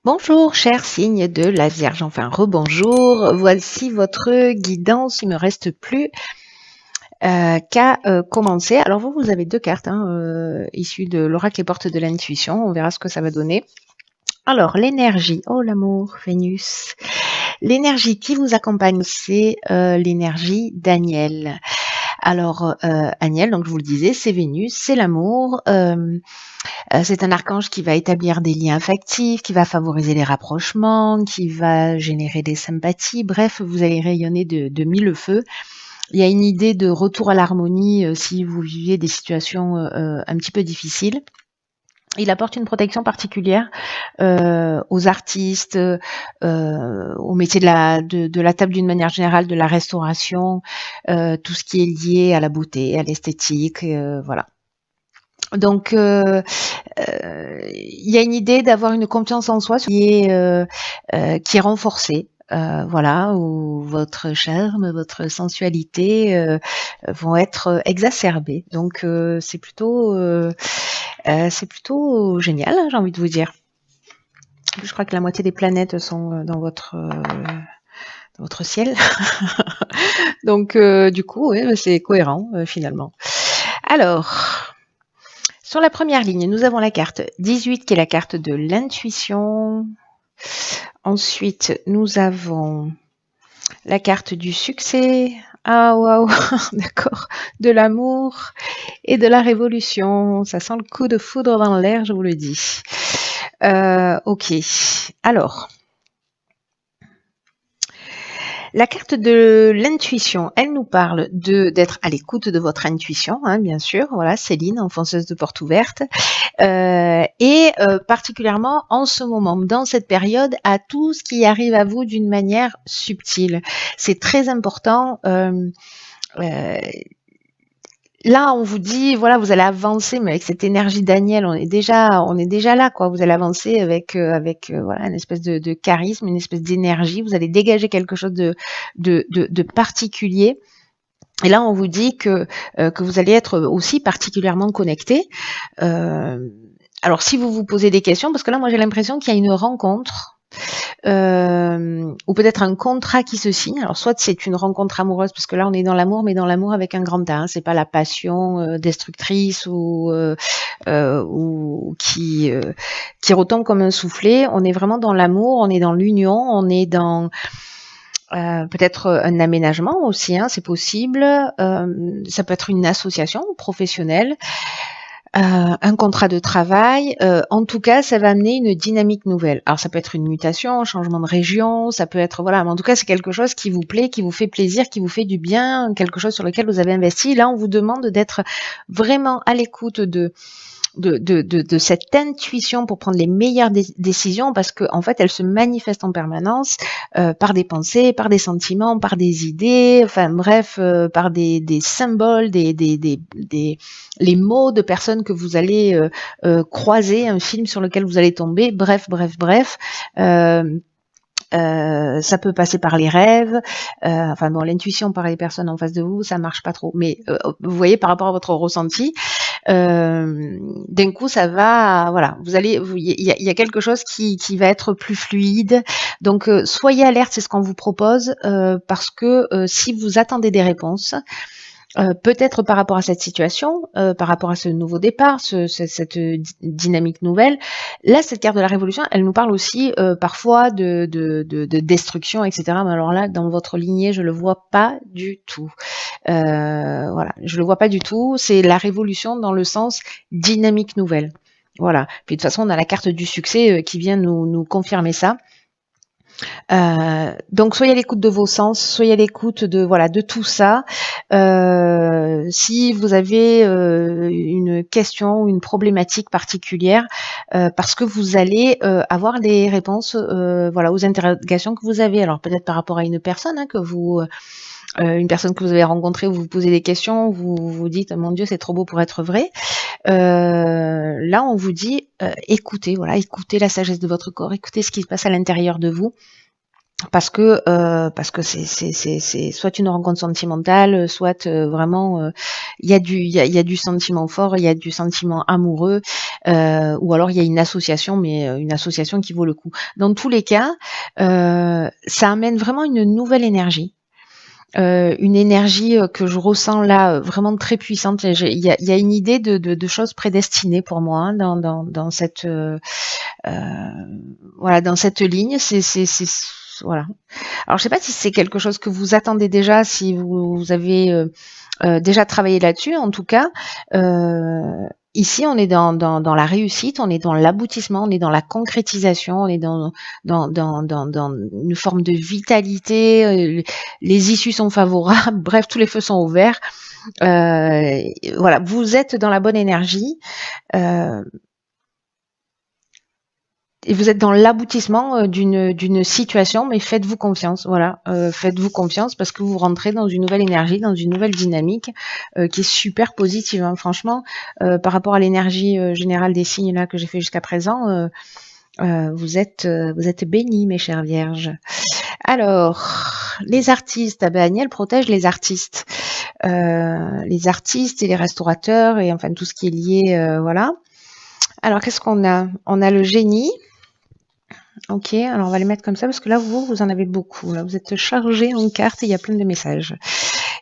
Bonjour, cher signe de la Vierge, enfin rebonjour. Voici votre guidance. Il me reste plus qu'à commencer. Alors vous avez deux cartes issues de l'oracle et portes de l'intuition. On verra ce que ça va donner. Alors l'énergie, oh l'amour, Vénus. L'énergie qui vous accompagne, c'est l'énergie d'Aniel. Alors Aniel, donc je vous le disais, c'est Vénus, c'est l'amour. C'est un archange qui va établir des liens affectifs, qui va favoriser les rapprochements, qui va générer des sympathies. Bref, vous allez rayonner de mille feux. Il y a une idée de retour à l'harmonie si vous viviez des situations un petit peu difficiles. Il apporte une protection particulière aux artistes, au métier de la table d'une manière générale, de la restauration, tout ce qui est lié à la beauté, à l'esthétique, voilà. Donc, il y a une idée d'avoir une confiance en soi qui est renforcée. Voilà, où votre charme, votre sensualité vont être exacerbées. Donc c'est plutôt génial, hein, j'ai envie de vous dire. Je crois que la moitié des planètes sont dans votre ciel. Donc du coup, ouais, c'est cohérent finalement. Alors. Sur la première ligne, nous avons la carte 18 qui est la carte de l'intuition. Ensuite, nous avons la carte du succès. Ah waouh, d'accord. De l'amour et de la révolution. Ça sent le coup de foudre dans l'air, je vous le dis. Ok. Alors, la carte de l'intuition, elle nous parle d'être à l'écoute de votre intuition, hein, bien sûr. Voilà, Céline, enfonceuse de porte ouverte. Particulièrement en ce moment, dans cette période, à tout ce qui arrive à vous d'une manière subtile. C'est très important. Là, on vous dit, voilà, vous allez avancer, mais avec cette énergie Daniel, on est déjà là, quoi. Vous allez avancer avec voilà, une espèce de charisme, une espèce d'énergie. Vous allez dégager quelque chose de particulier. Et là, on vous dit que vous allez être aussi particulièrement connecté. Alors, si vous vous posez des questions, parce que là, moi, j'ai l'impression qu'il y a une rencontre ou peut-être un contrat qui se signe. Alors, soit c'est une rencontre amoureuse, parce que là, on est dans l'amour, mais dans l'amour avec un grand A. Hein. C'est pas la passion destructrice ou qui retombe comme un soufflet. On est vraiment dans l'amour, on est dans l'union, on est dans peut-être un aménagement aussi, hein, c'est possible. Ça peut être une association professionnelle, un contrat de travail. En tout cas, ça va amener une dynamique nouvelle. Alors, ça peut être une mutation, un changement de région, ça peut être voilà. Mais en tout cas, c'est quelque chose qui vous plaît, qui vous fait plaisir, qui vous fait du bien, quelque chose sur lequel vous avez investi. Là, on vous demande d'être vraiment à l'écoute de cette intuition pour prendre les meilleures décisions parce que en fait elle se manifeste en permanence par des pensées, par des sentiments, par des idées, enfin bref, par des symboles, les mots de personnes que vous allez croiser, un film sur lequel vous allez tomber, bref. Ça peut passer par les rêves, enfin bon, l'intuition par les personnes en face de vous, ça marche pas trop. Mais vous voyez, par rapport à votre ressenti, d'un coup, ça va, voilà, il y a quelque chose qui va être plus fluide. Donc, soyez alerte, c'est ce qu'on vous propose, parce que si vous attendez des réponses, peut-être par rapport à cette situation, par rapport à ce nouveau départ, cette dynamique nouvelle. Là, cette carte de la révolution, elle nous parle aussi parfois de destruction, etc. Mais alors là, dans votre lignée, je le vois pas du tout. Voilà, je le vois pas du tout. C'est la révolution dans le sens dynamique nouvelle. Voilà. Puis de toute façon, on a la carte du succès qui vient nous confirmer ça. Donc soyez à l'écoute de vos sens, soyez à l'écoute de tout ça. Si vous avez une question ou une problématique particulière, parce que vous allez avoir des réponses aux interrogations que vous avez. Alors peut-être par rapport à une personne une personne que vous avez rencontrée, vous vous posez des questions, vous vous dites mon Dieu c'est trop beau pour être vrai. Là on vous dit écoutez la sagesse de votre corps, écoutez ce qui se passe à l'intérieur de vous. parce que c'est soit une rencontre sentimentale, soit vraiment il y a du sentiment fort, il y a du sentiment amoureux, ou alors il y a une association, mais une association qui vaut le coup. Dans tous les cas, ça amène vraiment une nouvelle énergie. Une énergie que je ressens là vraiment très puissante. Il y a une idée de choses prédestinées pour moi, hein, dans cette voilà, dans cette ligne. Voilà. Alors je sais pas si c'est quelque chose que vous attendez déjà, si vous avez déjà travaillé là-dessus. En tout cas, ici on est dans la réussite, on est dans l'aboutissement, on est dans la concrétisation, on est dans une forme de vitalité. Les issues sont favorables. Bref, tous les feux sont ouverts. Voilà, vous êtes dans la bonne énergie. Et vous êtes dans l'aboutissement d'une situation, mais faites-vous confiance, voilà, faites-vous confiance parce que vous rentrez dans une nouvelle énergie, dans une nouvelle dynamique qui est super positive, hein. Franchement, par rapport à l'énergie générale des signes là que j'ai fait jusqu'à présent, vous êtes bénis, mes chères vierges. Alors, les artistes, Agnelle protège les artistes et les restaurateurs et enfin tout ce qui est lié, voilà. Alors, qu'est-ce qu'on a? On a le génie. Ok, alors on va les mettre comme ça parce que là, vous en avez beaucoup. Là, vous êtes chargé en cartes et il y a plein de messages.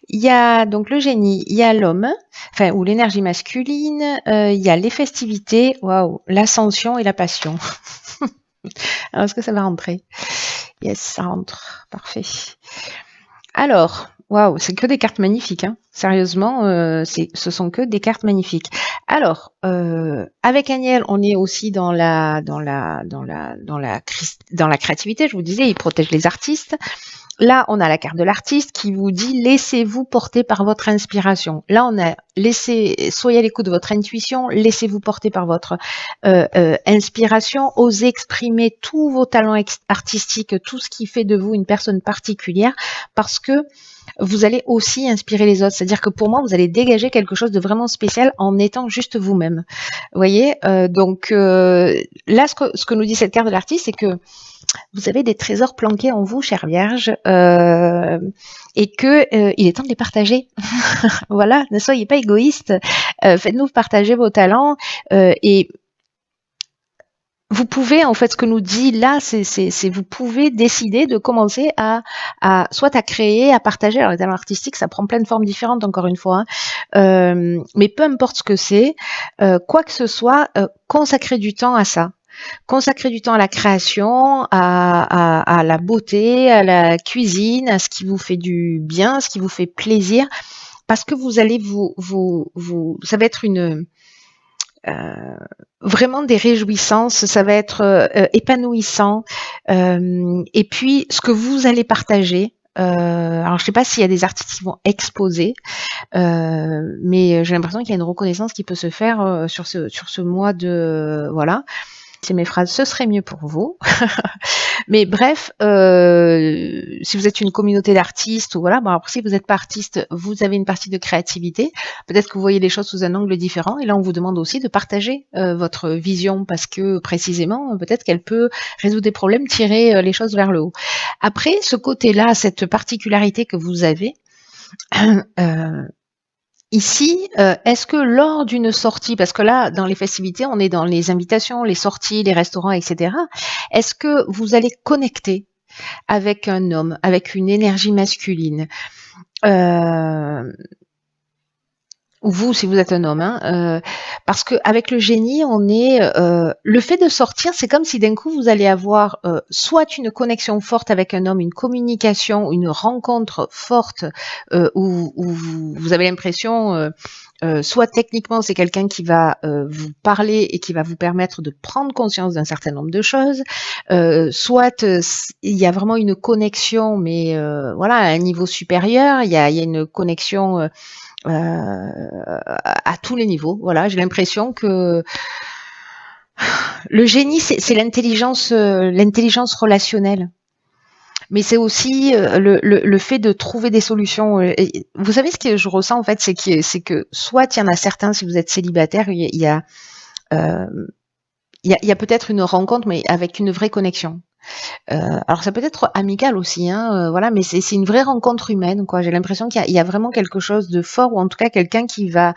Il y a donc le génie, il y a l'homme, enfin, ou l'énergie masculine, il y a les festivités, waouh, l'ascension et la passion. Alors, est-ce que ça va rentrer? Yes, ça rentre. Parfait. Alors, waouh, c'est que des cartes magnifiques, hein. Sérieusement, ce sont que des cartes magnifiques. Alors, avec Agnelle, on est aussi dans la créativité. Je vous disais, il protège les artistes. Là, on a la carte de l'artiste qui vous dit laissez-vous porter par votre inspiration. Là, on a soyez à l'écoute de votre intuition, laissez-vous porter par votre inspiration, osez exprimer tous vos talents artistiques, tout ce qui fait de vous une personne particulière, parce que vous allez aussi inspirer les autres. C'est-à-dire que pour moi, vous allez dégager quelque chose de vraiment spécial en étant juste vous-même. Vous voyez, donc là, ce que nous dit cette carte de l'artiste, c'est que vous avez des trésors planqués en vous, chère Vierge, et que il est temps de les partager. Voilà, ne soyez pas égoïste. Faites-nous partager vos talents et vous pouvez, en fait, ce que nous dit là, c'est vous pouvez décider de commencer soit à créer, à partager. Alors, les talents artistiques, ça prend plein de formes différentes, encore une fois, hein. Mais peu importe ce que c'est, quoi que ce soit, consacrez du temps à ça. Consacrez du temps à la création, à la beauté, à la cuisine, à ce qui vous fait du bien, ce qui vous fait plaisir, parce que vous allez ça va être vraiment des réjouissances, ça va être épanouissant. Et puis, ce que vous allez partager, alors je sais pas s'il y a des artistes qui vont exposer, mais j'ai l'impression qu'il y a une reconnaissance qui peut se faire sur ce mois de... Voilà. C'est mes phrases, ce serait mieux pour vous. Mais bref, si vous êtes une communauté d'artistes, ou voilà, bon après si vous n'êtes pas artiste, vous avez une partie de créativité. Peut-être que vous voyez les choses sous un angle différent. Et là, on vous demande aussi de partager votre vision parce que précisément, peut-être qu'elle peut résoudre des problèmes, tirer les choses vers le haut. Après, ce côté-là, cette particularité que vous avez, ici, est-ce que lors d'une sortie, parce que là, dans les festivités, on est dans les invitations, les sorties, les restaurants, etc. Est-ce que vous allez connecter avec un homme, avec une énergie masculine ou vous, si vous êtes un homme, hein, parce que avec le génie, on est le fait de sortir, c'est comme si d'un coup vous allez avoir soit une connexion forte avec un homme, une communication, une rencontre forte où vous avez l'impression, soit techniquement c'est quelqu'un qui va vous parler et qui va vous permettre de prendre conscience d'un certain nombre de choses, soit il y a vraiment une connexion, mais voilà, à un niveau supérieur, il y a une connexion à tous les niveaux. Voilà, j'ai l'impression que le génie, c'est l'intelligence relationnelle. Mais c'est aussi le fait de trouver des solutions. Et vous savez ce que je ressens en fait, c'est que soit il y en a certains, si vous êtes célibataire, il y a peut-être une rencontre, mais avec une vraie connexion. Alors ça peut être amical aussi, hein, voilà, mais c'est une vraie rencontre humaine, quoi. J'ai l'impression qu'il y a vraiment quelque chose de fort, ou en tout cas quelqu'un qui va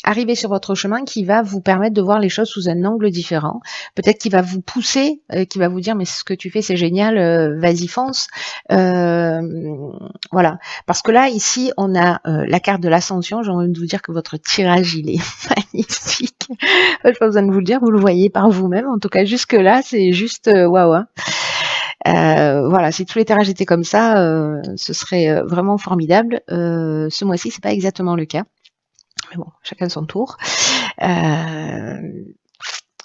arriver sur votre chemin, qui va vous permettre de voir les choses sous un angle différent. Peut-être qu'il va vous pousser, qui va vous dire mais ce que tu fais c'est génial, vas-y fonce. Voilà, parce que là ici on a la carte de l'ascension. J'ai envie de vous dire que votre tirage il est magnifique. Je n'ai pas besoin de vous le dire, vous le voyez par vous-même. En tout cas jusque là c'est juste waouh. Hein. Voilà, si tous les tirages étaient comme ça, ce serait vraiment formidable. Ce mois-ci, c'est pas exactement le cas. Mais bon, chacun son tour.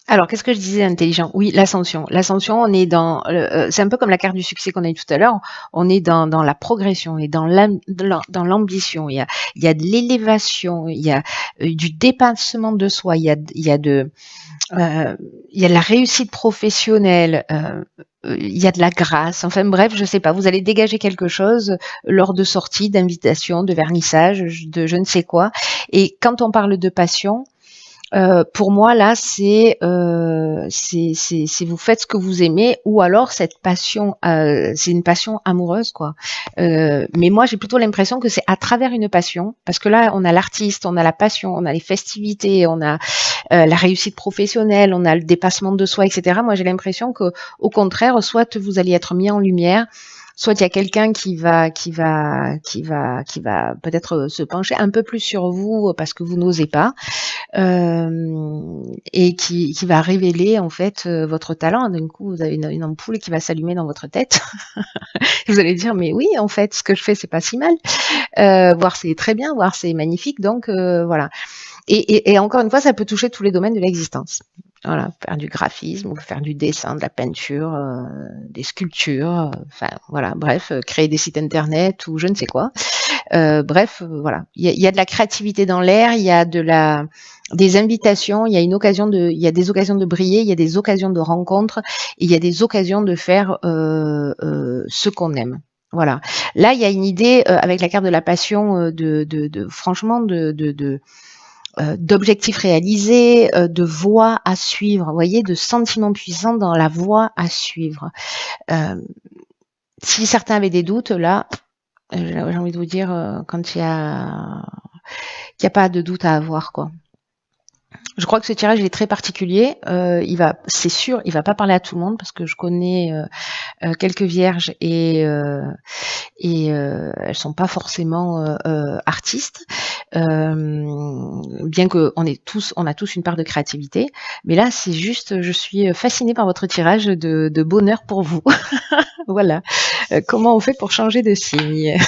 Alors, qu'est-ce que je disais intelligent? Oui, l'ascension. L'ascension, on est dans... c'est un peu comme la carte du succès qu'on a eu tout à l'heure. On est dans la progression et dans l'ambition. Il y a de l'élévation, il y a du dépassement de soi, il y a de la réussite professionnelle, il y a de la grâce, enfin bref, je sais pas, vous allez dégager quelque chose lors de sorties, d'invitations, de vernissage, de je ne sais quoi. Et quand on parle de passion, pour moi là, c'est vous faites ce que vous aimez, ou alors cette passion, c'est une passion amoureuse, quoi. Mais moi, j'ai plutôt l'impression que c'est à travers une passion, parce que là, on a l'artiste, on a la passion, on a les festivités, on a la réussite professionnelle, on a le dépassement de soi, etc. Moi, j'ai l'impression que, au contraire, soit vous allez être mis en lumière, soit il y a quelqu'un qui va peut-être se pencher un peu plus sur vous parce que vous n'osez pas, et qui va révéler en fait votre talent. D'un coup, vous avez une ampoule qui va s'allumer dans votre tête. Vous allez dire mais oui, en fait, ce que je fais c'est pas si mal, voire c'est très bien, voire c'est magnifique. Donc voilà. Et encore une fois, ça peut toucher tous les domaines de l'existence. Voilà, faire du graphisme, ou faire du dessin, de la peinture, des sculptures, enfin voilà, bref, créer des sites internet ou je ne sais quoi. Bref, voilà, il y a de la créativité dans l'air, il y a des invitations, il y a des occasions de briller, il y a des occasions de rencontres, et il y a des occasions de faire ce qu'on aime. Voilà. Là, il y a une idée avec la carte de la passion, franchement, d'objectifs réalisés, de voies à suivre, vous voyez, de sentiments puissants dans la voie à suivre. Si certains avaient des doutes, là, j'ai envie de vous dire, quand il y a pas de doute à avoir, quoi. Je crois que ce tirage est très particulier. C'est sûr, il va pas parler à tout le monde parce que je connais quelques vierges et elles sont pas forcément artistes, bien que on a tous une part de créativité. Mais là, c'est juste, je suis fascinée par votre tirage de bonheur pour vous. Voilà. Comment on fait pour changer de signe?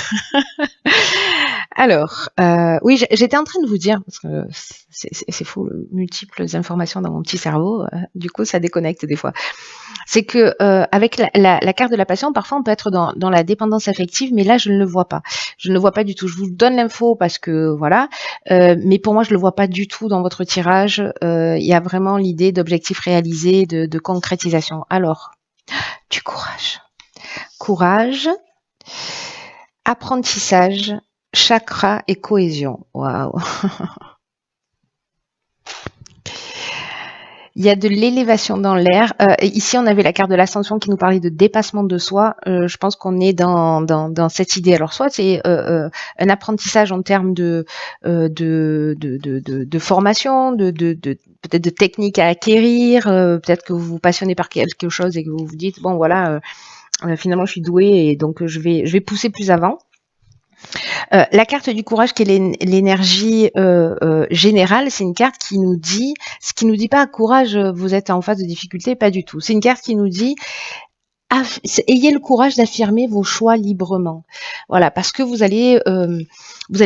Alors, oui, j'étais en train de vous dire, parce que c'est fou, multiples informations dans mon petit cerveau, du coup ça déconnecte des fois. C'est que avec la carte de la passion, parfois on peut être dans la dépendance affective, mais là je ne le vois pas. Je ne le vois pas du tout. Je vous donne l'info parce que voilà, mais pour moi je le vois pas du tout dans votre tirage. Il y a vraiment l'idée d'objectifs réalisés, de concrétisation. Alors, du courage. Courage, apprentissage, chakra et cohésion. Waouh. Il y a de l'élévation dans l'air. Ici, on avait la carte de l'ascension qui nous parlait de dépassement de soi. Je pense qu'on est dans cette idée. Alors, soit c'est un apprentissage en termes de formation, peut-être de techniques à acquérir. Peut-être que vous vous passionnez par quelque chose et que vous vous dites bon voilà, finalement je suis douée et donc je vais pousser plus avant. La carte du courage, qui est l'énergie générale, c'est une carte qui nous dit, ce qui nous dit pas courage, vous êtes en phase de difficulté, pas du tout. C'est une carte qui nous dit ayez le courage d'affirmer vos choix librement. Voilà, parce que vous allez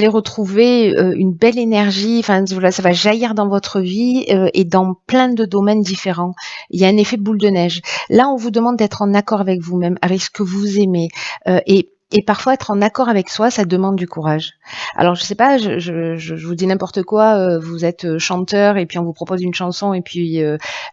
retrouver une belle énergie. Enfin, voilà, ça va jaillir dans votre vie et dans plein de domaines différents. Il y a un effet boule de neige. Là, on vous demande d'être en accord avec vous-même, avec ce que vous aimez, et parfois être en accord avec soi, ça demande du courage. Alors je sais pas, je vous dis n'importe quoi. Vous êtes chanteur et puis on vous propose une chanson et puis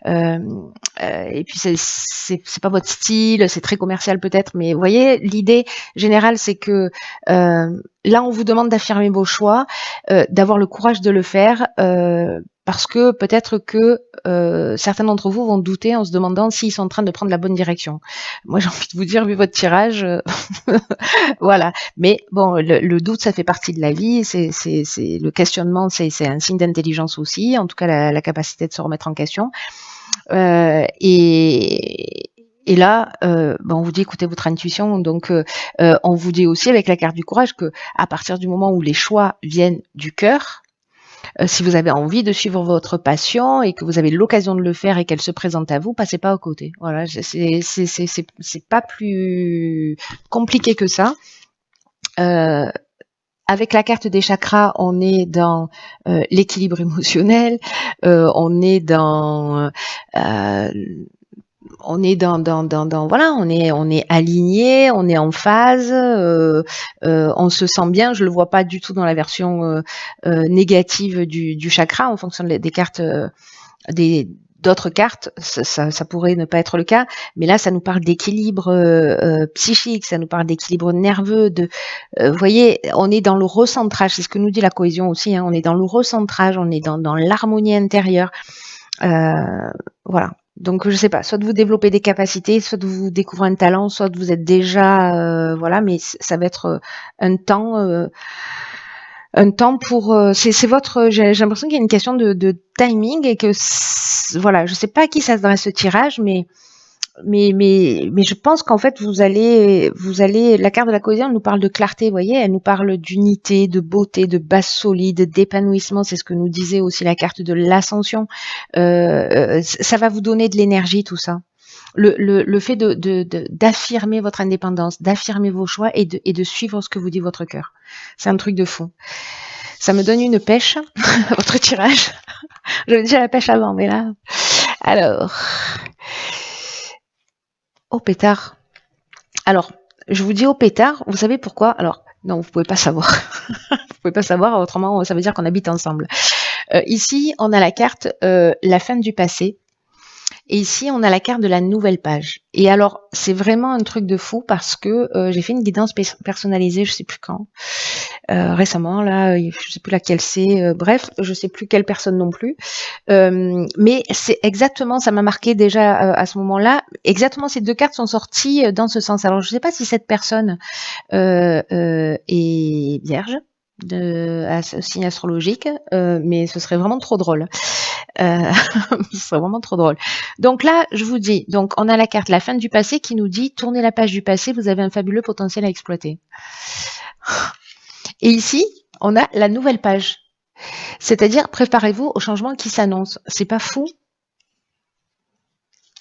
c'est pas votre style, c'est très commercial peut-être, mais vous voyez, l'idée générale c'est que là on vous demande d'affirmer vos choix, d'avoir le courage de le faire. parce que peut-être que certains d'entre vous vont douter en se demandant s'ils sont en train de prendre la bonne direction. Moi, j'ai envie de vous dire, vu votre tirage, voilà. Mais bon, le doute, ça fait partie de la vie. C'est le questionnement, c'est un signe d'intelligence aussi. En tout cas, la capacité de se remettre en question. Et là, on vous dit écoutez votre intuition. Donc, on vous dit aussi avec la carte du courage que à partir du moment où les choix viennent du cœur, si vous avez envie de suivre votre passion et que vous avez l'occasion de le faire et qu'elle se présente à vous, passez pas à côté. Voilà, c'est pas plus compliqué que ça. Avec la carte des chakras, on est dans l'équilibre émotionnel, on est dans voilà, on est aligné, on est en phase, on se sent bien. Je le vois pas du tout dans la version négative du chakra en fonction des cartes d'autres cartes, ça pourrait ne pas être le cas, mais là ça nous parle d'équilibre psychique, ça nous parle d'équilibre nerveux, vous voyez, on est dans le recentrage, c'est ce que nous dit la cohésion aussi, hein, on est dans le recentrage, on est dans l'harmonie intérieure, voilà. Donc je sais pas, soit de vous développer des capacités, soit de vous découvrir un talent, soit de vous êtes déjà voilà, mais ça va être un temps pour c'est votre j'ai l'impression qu'il y a une question de timing et que voilà, je sais pas à qui ça s'adresse ce tirage, mais je pense qu'en fait vous allez la carte de la cohésion nous parle de clarté, vous voyez, elle nous parle d'unité, de beauté, de base solide, d'épanouissement, c'est ce que nous disait aussi la carte de l'ascension. Ça va vous donner de l'énergie, tout ça. Le fait d'affirmer votre indépendance, d'affirmer vos choix et de suivre ce que vous dit votre cœur. C'est un truc de fou. Ça me donne une pêche, votre tirage. J'avais déjà la pêche avant, mais là... Alors... Au pétard. Alors, je vous dis au pétard, vous savez pourquoi? Alors, non, vous pouvez pas savoir. Vous pouvez pas savoir, autrement ça veut dire qu'on habite ensemble. Ici, on a la carte la fin du passé. Et ici, on a la carte de la nouvelle page. Et alors, c'est vraiment un truc de fou parce que j'ai fait une guidance personnalisée, je sais plus quand, récemment, là, je sais plus laquelle c'est, bref, je sais plus quelle personne non plus. Mais c'est exactement, ça m'a marqué déjà à ce moment-là, exactement ces deux cartes sont sorties dans ce sens. Alors, je sais pas si cette personne est vierge, signe astrologique, mais ce serait vraiment trop drôle. Ce serait vraiment trop drôle. Donc là, je vous dis, donc on a la carte la fin du passé qui nous dit tournez la page du passé, vous avez un fabuleux potentiel à exploiter. Et ici, on a la nouvelle page. C'est-à-dire, préparez-vous au changement qui s'annonce. C'est pas fou?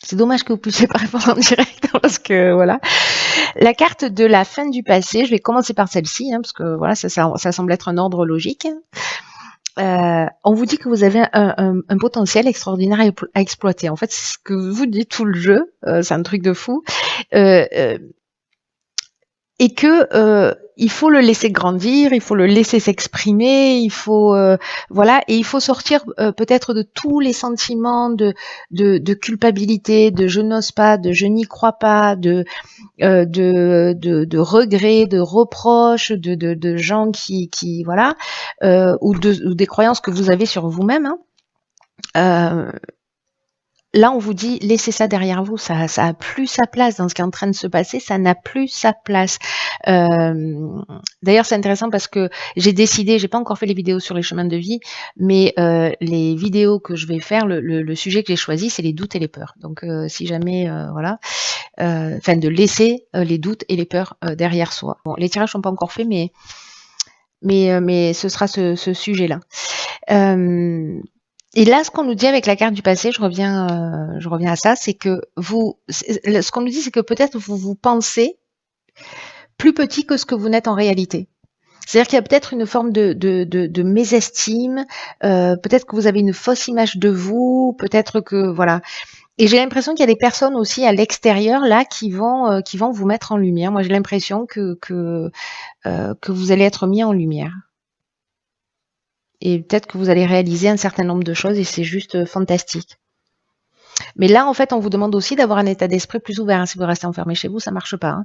C'est dommage que vous puissiez pas répondre en direct parce que voilà. La carte de la fin du passé, je vais commencer par celle-ci, hein, parce que voilà, ça semble être un ordre logique. On vous dit que vous avez un potentiel extraordinaire à exploiter. En fait, c'est ce que vous dit tout le jeu. C'est un truc de fou. Et que il faut le laisser grandir, il faut le laisser s'exprimer, il faut voilà, et il faut sortir peut-être de tous les sentiments de culpabilité, de je n'ose pas, de je n'y crois pas, de regrets, de reproches, de gens qui voilà, ou des croyances que vous avez sur vous-même. Hein. Là, on vous dit, laissez ça derrière vous, ça a plus sa place dans ce qui est en train de se passer, ça n'a plus sa place. D'ailleurs, c'est intéressant parce que j'ai décidé, j'ai pas encore fait les vidéos sur les chemins de vie, mais les vidéos que je vais faire, le sujet que j'ai choisi, c'est les doutes et les peurs. Donc, si jamais, voilà, enfin, de laisser les doutes et les peurs derrière soi. Bon, les tirages sont pas encore faits, mais ce sera ce sujet-là. Et là, ce qu'on nous dit avec la carte du passé, je reviens à ça, c'est que ce qu'on nous dit, c'est que peut-être vous pensez plus petit que ce que vous n'êtes en réalité. C'est-à-dire qu'il y a peut-être une forme de mésestime, peut-être que vous avez une fausse image de vous, peut-être que voilà. Et j'ai l'impression qu'il y a des personnes aussi à l'extérieur là qui vont vous mettre en lumière. Moi, j'ai l'impression que vous allez être mis en lumière. Et peut-être que vous allez réaliser un certain nombre de choses et c'est juste fantastique. Mais là, en fait, on vous demande aussi d'avoir un état d'esprit plus ouvert, hein. Si vous restez enfermé chez vous, ça marche pas, hein.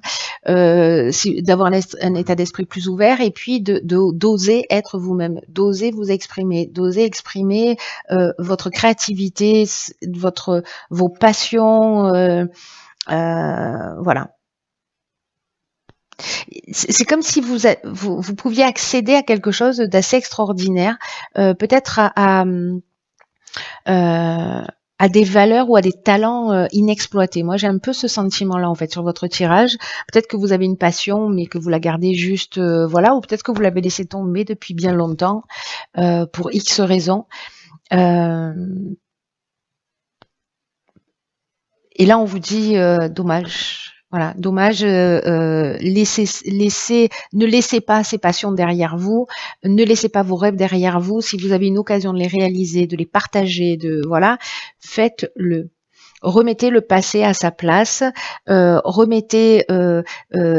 D'avoir un état d'esprit plus ouvert et puis d'oser être vous-même, d'oser vous exprimer, d'oser exprimer votre créativité, vos passions, voilà. C'est comme si vous pouviez accéder à quelque chose d'assez extraordinaire, peut-être à des valeurs ou à des talents inexploités. Moi, j'ai un peu ce sentiment-là, en fait, sur votre tirage. Peut-être que vous avez une passion, mais que vous la gardez juste, voilà, ou peut-être que vous l'avez laissé tomber depuis bien longtemps, pour X raisons. Et là, on vous dit, dommage. Voilà, dommage. Ne laissez pas ces passions derrière vous, ne laissez pas vos rêves derrière vous. Si vous avez une occasion de les réaliser, de les partager, voilà, faites-le. Remettez le passé à sa place, remettez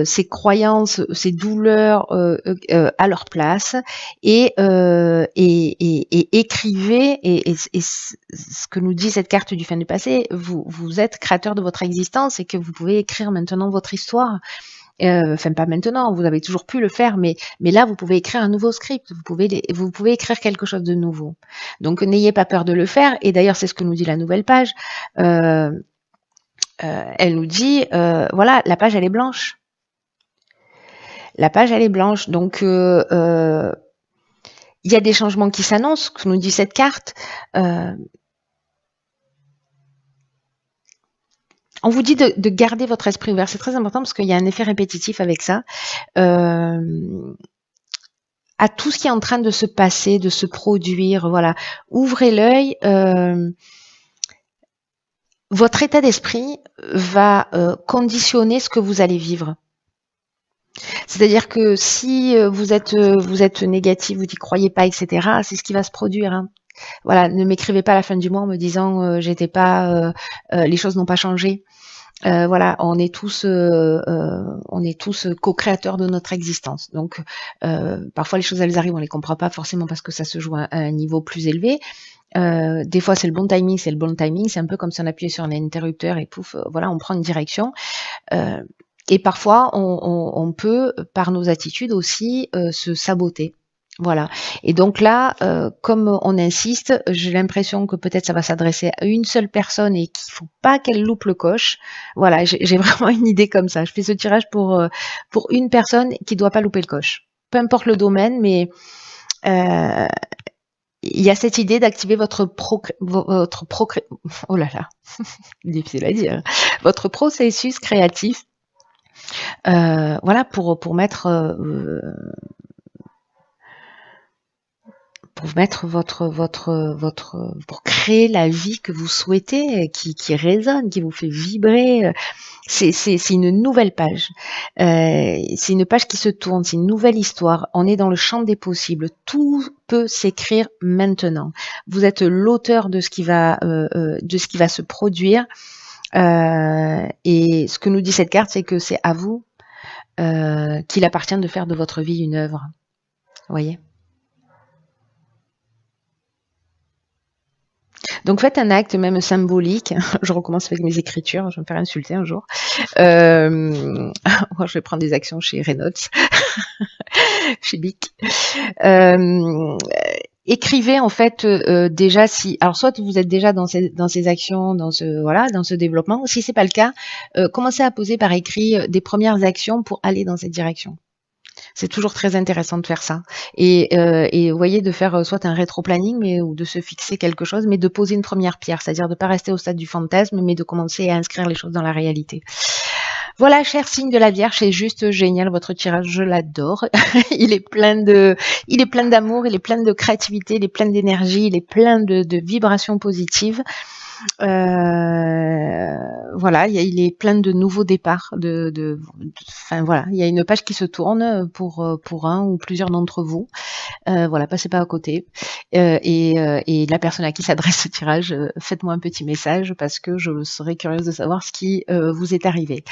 ses croyances, ses douleurs à leur place et écrivez. Et ce que nous dit cette carte du fin du passé, vous êtes créateur de votre existence et que vous pouvez écrire maintenant votre histoire. Enfin, pas maintenant, vous avez toujours pu le faire, mais là, vous pouvez écrire un nouveau script, vous pouvez écrire quelque chose de nouveau. Donc, n'ayez pas peur de le faire. Et d'ailleurs, c'est ce que nous dit la nouvelle page. Elle nous dit, voilà, la page, elle est blanche. La page, elle est blanche. Donc, il y a des changements qui s'annoncent, que nous dit cette carte. On vous dit de garder votre esprit ouvert. C'est très important parce qu'il y a un effet répétitif avec ça. À tout ce qui est en train de se passer, de se produire, voilà. Ouvrez l'œil. Votre état d'esprit va conditionner ce que vous allez vivre. C'est-à-dire que si vous êtes négatif, vous n'y croyez pas, etc., c'est ce qui va se produire, hein. Voilà, ne m'écrivez pas à la fin du mois en me disant j'étais pas, les choses n'ont pas changé. Voilà, on est tous co-créateurs de notre existence. Donc, parfois les choses elles arrivent, on les comprend pas forcément parce que ça se joue à un niveau plus élevé. Des fois c'est le bon timing, c'est un peu comme si on appuyait sur un interrupteur et pouf, voilà, on prend une direction. Et parfois on peut, par nos attitudes aussi, se saboter. Voilà. Et donc là, comme on insiste, j'ai l'impression que peut-être ça va s'adresser à une seule personne et qu'il faut pas qu'elle loupe le coche. Voilà, j'ai vraiment une idée comme ça. Je fais ce tirage pour une personne qui doit pas louper le coche. Peu importe le domaine, mais il y a cette idée d'activer votre oh là là, difficile à dire, votre processus créatif. Voilà, pour mettre pour créer la vie que vous souhaitez, qui résonne, qui vous fait vibrer. C'est une nouvelle page. C'est une page qui se tourne, c'est une nouvelle histoire. On est dans le champ des possibles. Tout peut s'écrire maintenant. Vous êtes l'auteur de ce qui va se produire. Et ce que nous dit cette carte, c'est que c'est à vous qu'il appartient de faire de votre vie une œuvre. Vous voyez ? Donc faites un acte même symbolique. Je recommence avec mes écritures, je vais me faire insulter un jour. Je vais prendre des actions chez Reynolds, chez Bic. Écrivez en fait déjà si, alors soit vous êtes déjà dans ces actions, dans ce développement. Si c'est pas le cas, commencez à poser par écrit des premières actions pour aller dans cette direction. C'est toujours très intéressant de faire ça. Et vous voyez, de faire soit un rétro-planning, ou de se fixer quelque chose, mais de poser une première pierre, c'est-à-dire de ne pas rester au stade du fantasme, mais de commencer à inscrire les choses dans la réalité. Voilà, cher signe de la Vierge, c'est juste génial, votre tirage, je l'adore. Il est plein d'amour, il est plein de créativité, il est plein d'énergie, il est plein de vibrations positives. Voilà, il est plein de nouveaux départs, enfin voilà, il y a une page qui se tourne pour un ou plusieurs d'entre vous. Voilà, passez pas à côté. Et la personne à qui s'adresse ce tirage, faites-moi un petit message parce que je serais curieuse de savoir ce qui vous est arrivé.